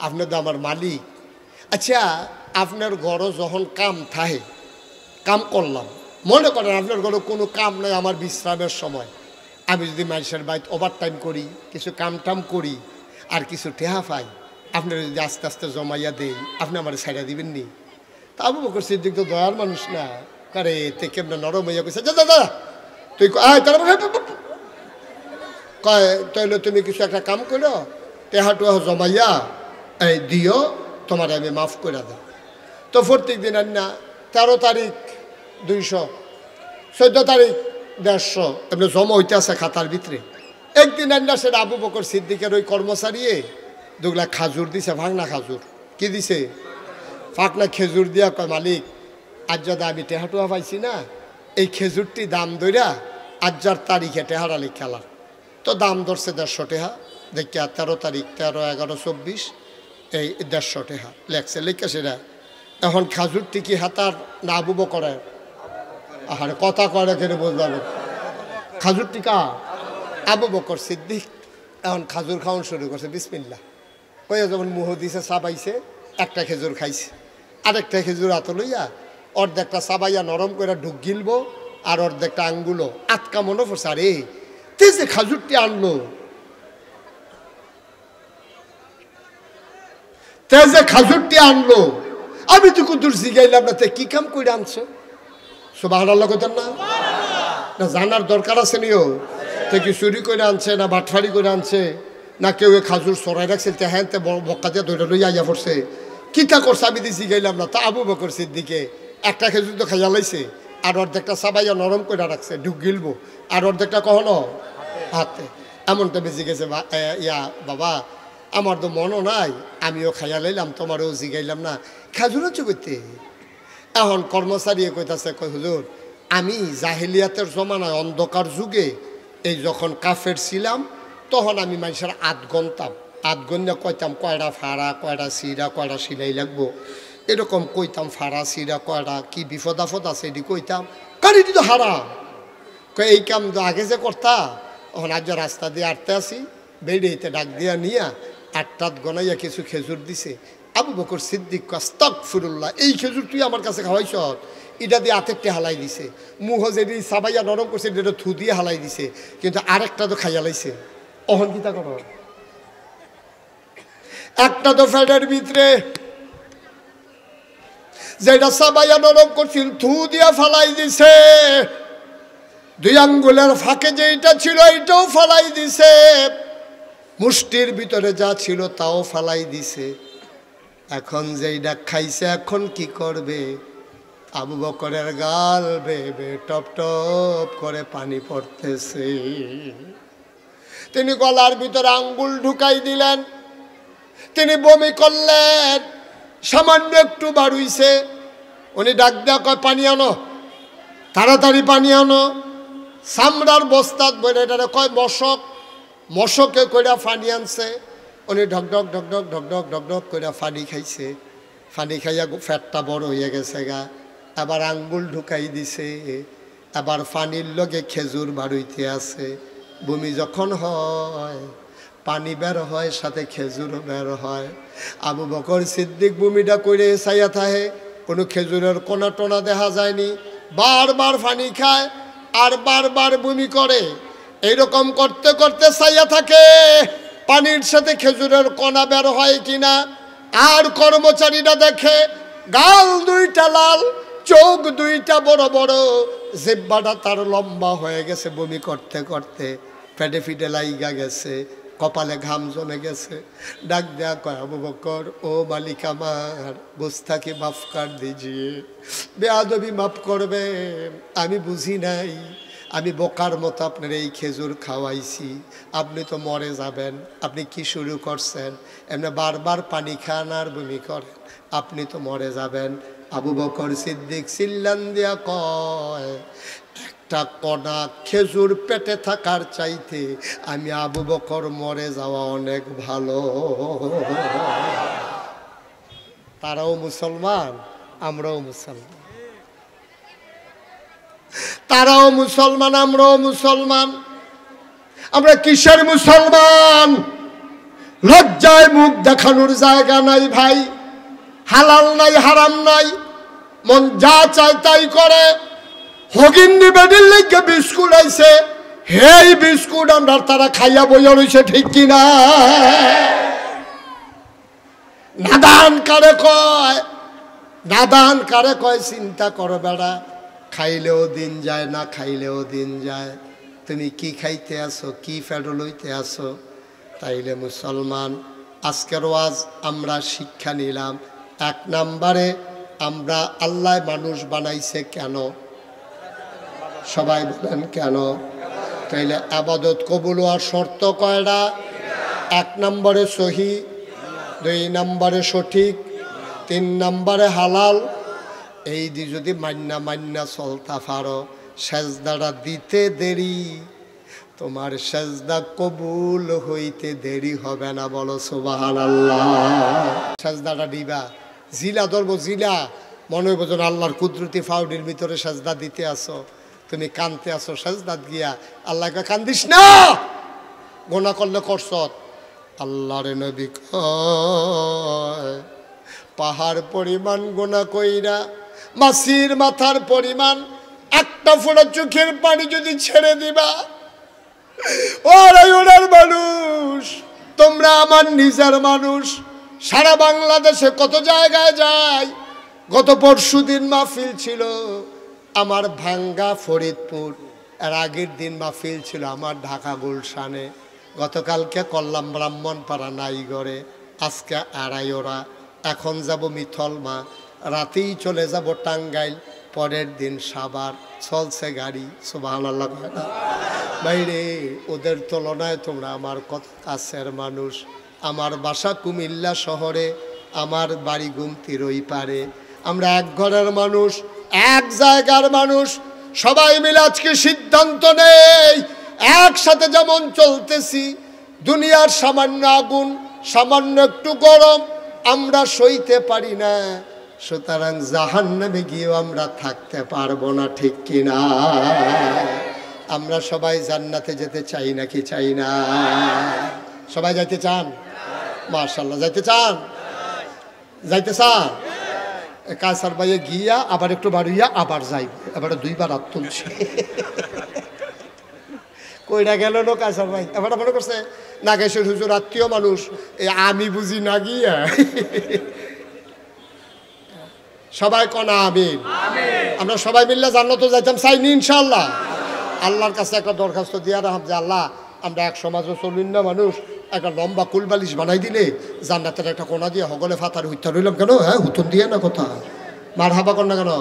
আপনি তো আমার মালিক, আচ্ছা আপনার ঘরও যখন কাম থাকে, কাম করলাম, মনে করেন আপনার ঘরে কোনো কাম নাই, আমার বিশ্রামের সময় আমি যদি মানুষের বাড়িতে ওভার টাইম করি, কিছু কাম টাম করি, আর কিছু টেহা পাই, আপনারা যদি আস্তে আস্তে জমাইয়া দেই, আপনি আমার ছাইড়া দিবেন নি? তা আবু বকর সিদ্দিক তো দয়ার মানুষ না, কারে তে কেমন নরম হইয়া কইছে, দাদা তুই কয় তাইলে তুমি কিছু একটা কাম করো, টেহা টুহা জমাইয়া এই দিও, তোমার আমি মাফ করে দাও। তো প্রত্যেক দিন না 13 তারিখ 200, 14 তারিখ 150 এমনি জমা হইতে আছে খাতার ভিতরে। একদিন আন্না সেটা আবু বকর সিদ্দিকের ওই কর্মচারী দুগুলা খাজুর দিছে, ভাঙনা খাজুর। কি দিছে? ফাঁকনা খেজুর দিয়া কয়, মালিক আজ যদি আমি টেহাটুয়া পাইছি না, এই খেজুরটি দাম দইরা আজ্জার তারিখে টেহারা লিখালাম। তো দাম ধরছে 150 টেহা, দেখিয়া 13 তারিখ 13, 11, 24 এই 150 টেহা লেখছে, লিখে সেটা। এখন খাজুরটি কি হাতার না আবু বকরের? আরে কথা করে কেন বুঝলাম? খাজুরটি কা? আবু বকর সিদ্দিক। এখন খাজুর খাওয়ান শুরু করছে, বিসমিল্লাহ কইয়া যখন মুহ দিছে, চাবাইছে, একটা খেজুর খাইছে, আরেকটা খেজুর হাতে লইয়া অর্ধেকটা চাবাইয়া নরম করে ঢুক গিলবো, আর অর্ধেকটা আঙ্গুলো আটকা মনে পড়ছে, আরে তে যে খাজুরটি আনলো, তে যে খাজুরটি আনলো, আমি তো কুতুর জিগাইলাম না, তে কি কাম করে আনছো? সুবহানাল্লাহ কইতেন না? না জানার দরকার আছে নিও, তে কি চুরি করে আনছে, না বাটফারি করে আনছে, না কেউ খাজুর সরাই রাখছে, তে হ্যাঁ তে বক্কা দিয়ে ধরে লইয়া আইয়া পড়ছে, কিতা করছে আমি তো জিগাইলাম না। তা আবু বকর সিদ্দিকে একটা খেজুর তো খাইয়া লাইছে, আর অর্ধেকটা চাবাইয়া নরম করে রাখছে, ঢুক গিলবো, আর অর্ধেকটা কখনো হাতে। এমনটা বেঁচে গেছে, ইয়া বাবা আমার তো মনও নাই, আমিও খাইয়া লাইলাম, তোমারও জিগাইলাম না, খাজুর হচ্ছে করতে। এখন কর্মচারী কইতাছে, কই হুজুর আমি জাহেলিয়াতের জমানায় অন্ধকার যুগে এই যখন কাফের ছিলাম, তখন আমি মানুষের 8 গনতাম, 8 গন্যা কইতাম কয়টা ফাড়া, কয়টা সিরা, কয়টা সিলাই লাগবো, এরকম কইতাম। ফাড়া সিরা কয়টা, কি বিপদ আপদ আছে এটি কইতাম, কারণ এটি তো হারাম। এই কাম তো আগে যে করতা, তখন আজ রাস্তা দিয়ে আটতে আসি, বেড়িতে ডাক দিয়া নিয়া 8 গনাইয়া কিছু খেজুর দিছে। আবু বকর সিদ্দিক আস্তাগফিরুল্লাহ, এই খেজুর তুই আমার কাছে খাওয়াইছ? এটা দিয়ে আতেরটা হালাই দিছে, মুহ যেটি সাবাইয়া নরম করছে এটা থু দিয়ে হালাই দিছে, কিন্তু আরেকটা তো খাইয়া লাইছে। অহন কিতা কর, একটা তো ফ্যাটের ভিতরে যেটা সাবাইয়া নরম করছিল থু দিয়া ফালাই দিছে, 2 আঙ্গুলের ফাঁকে যেটা ছিল এইটাও ফালাই দিছে, মুষ্টির ভিতরে যা ছিল তাও ফালাই দিছে। এখন যেইটা খাইছে এখন কি করবে? আবু বকরের গাল বেয়ে টপ টপ করে পানি পড়তেছে। তিনি গলার ভিতরে আঙ্গুল ঢুকাই দিলেন, তিনি বমি করলেন, সামান্য একটু বার হইছে। উনি ডাক দেয়া কয় পানি আনো, তাড়াতাড়ি পানি আনো। চামড়ার বস্তাত বলে এটারে কয় মশক, মশকে কইরা পানি আনছে। উনি ঢকঢক ঢকঢক ঢকঢক ঢকঢক কইরা পানি খাইছে। পানি খাইয়া ফ্যাটটা বড় হয়ে গেছে গা। আবার আঙ্গুল ঢুকাই দিছে, আবার পানির লগে খেজুর বাড়ইতে আছে। বমি যখন হয় পানি বের হয়, সাথে খেজুরও বের হয়। আবু বকর সিদ্দিক বমিটা করে চাইয়া থাকে, কোনো খেজুরের কোনা টোনা দেখা যায়নি। বারবার পানি খায় আর বারবার বমি করে। এইরকম করতে করতে চাইয়া থাকে পানির সাথে খেজুরের কোনা বের হয় কিনা। আর কর্মচারীরা দেখে গাল দুইটা লাল, চোখ দুইটা বড় বড়, জিহ্বাটা তার লম্বা হয়ে গেছে বমি করতে করতে, পেটে ফিটে লাইগা গেছে, কপালে ঘাম জমে গেছে। ডাক দেয়া কয় আবু বকর, ও মালিক আমার, গোস্তাকে মাফ কর দিজিয়ে, বেয়াদবি মাফ করবে, আমি বুঝি নাই, আমি বোকার মতো আপনার এই খেজুর খাওয়াইছি, আপনি তো মরে যাবেন। আপনি কি শুরু করছেন? এমনি বারবার পানি খান আর বমি করেন, আপনি তো মরে যাবেন। আবু বকর সিদ্দিক চিল্লান দিয়া কয়, একটা কণা খেজুর পেটে থাকার চাইতে আমি আবু বকর মরে যাওয়া অনেক ভালো। তারাও মুসলমান, আমরাও মুসলমান। তারাও মুসলমান, আমরাও মুসলমান। আমরা কিসের মুসলমান? লজ্জায় মুখ দেখানোর জায়গা নাই ভাই। হালাল নাই, হারাম নাই, মন যা চায় তাই করে। হগিন্নি বেডির লেগে বিস্কুট আইছে, হেই বিস্কুট আমরা তারা খাইয়া বইয়া রয়েছে, ঠিক কিনা? নাদান কারে কয়, নাদান কারে কয় চিন্তা করো বেড়া। খাইলেও দিন যায়, না খাইলেও দিন যায়। তুমি কি খাইতে আসো, কি ফেডো লইতে আসো? তাইলে মুসলমান, আজকের ওয়াজ আমরা শিক্ষা নিলাম। এক নম্বরে, আমরা আল্লাহ মানুষ বানাইছে কেন? সবাই বলেন কেন? তাইলে আবাদত কবুল হওয়ার শর্ত কয়টা? এক নম্বরে সহি, দুই নম্বরে সঠিক, তিন নম্বরে হালাল। এই দি যদি মান্না চলতা পারো, সেজদাটা দিতে দেরি, তোমার সেজদা কবুল হইতে দেরি হবে না। বলো সুবহানাল্লাহ। সেজদাটা দিবা, জিলা ধরবো, জিলা মনে হইব যেন আল্লাহর কুদরতি ফাউডির ভিতরে সেজদা দিতে আসো। তুমি কানতে আসো, সেজদাত গিয়া আল্লাহকে কান্দিস না, গোনা করলে করছ। আল্লাহর নবী কয়, পাহাড় পরিমাণ গোনা কইরা মাছির মাথার পরিমাণ একটা ফোঁটা চোখের পানি যদি ছেড়ে দিবা, ওরাই ওনার মানুষ, তোমরা আমার নিজের মানুষ। সারা বাংলাদেশে কত জায়গায় যাই। গত পরশুদিন মাহফিল ছিল আমার ভাঙ্গা ফরিদপুর, এর আগের দিন মাহফিল ছিল আমার ঢাকা গুলশানে, গতকালকে করলাম ব্রাহ্মণপাড়া নাইগড়ে, আজকে আড়াইওরা, এখন যাব মিথলমা, রাতেই চলে যাব টাঙ্গাইল, পরের দিন সাভার। চলছে গাড়ি। সুবহানাল্লাহ। বাইরে ওদের তুলনায় তোমরা আমার কত কাছের মানুষ। আমার বাসা কুমিল্লা শহরে, আমার বাড়ি গুমতির ওই পারে। আমরা এক ঘরের মানুষ, এক জায়গার মানুষ। সবাই মিলে আজকে সিদ্ধান্ত নেই, একসাথে যেমন চলতেছি, দুনিয়ার সামান্য আগুন, সামান্য একটু গরম আমরা সইতে পারি না, সুতরাং জাহান্নামে গিয়েও আমরা থাকতে পারবো না, ঠিক কিনা? আমরা সবাই জান্নাতে যেতে চাই নাকি চাই না? সবাই যাইতে চান? মাশাআল্লাহ, যাইতে চান? যাইতে চান? কাসার বাইয়ে গিয়া আবার একটু বাড়িয়া আবার যাইব, এবারে দুইবার হাত তুলছে। কইরা গেল নো কাসার ভাই, এবার মনে করছে নাগেশ্বর হুজুর আত্মীয় মানুষ, আমি বুঝি না গিয়া। সবাই কনা আমিন। আমরা সবাই মিললে জান্নাতে যাইতাম চাইনি ইনশাআল্লাহ। আল্লাহর কাছে একটা দরখাস্ত দিয়া রাখব যে আল্লাহ, আমরা এক সমাজে চলিন না মানুষ, একটা লম্বা কুলবালিশ বানাই দিলে জান্নাতের একটা কোনা দিয়ে হগলে ফাতার হইতে রইলাম কেন? হ্যাঁ, হুতুন দিয়ে না কথা, মার হাবা কর না কেন?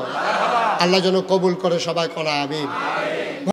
আল্লাহ যেন কবুল করে, সবাই কনা আমিন।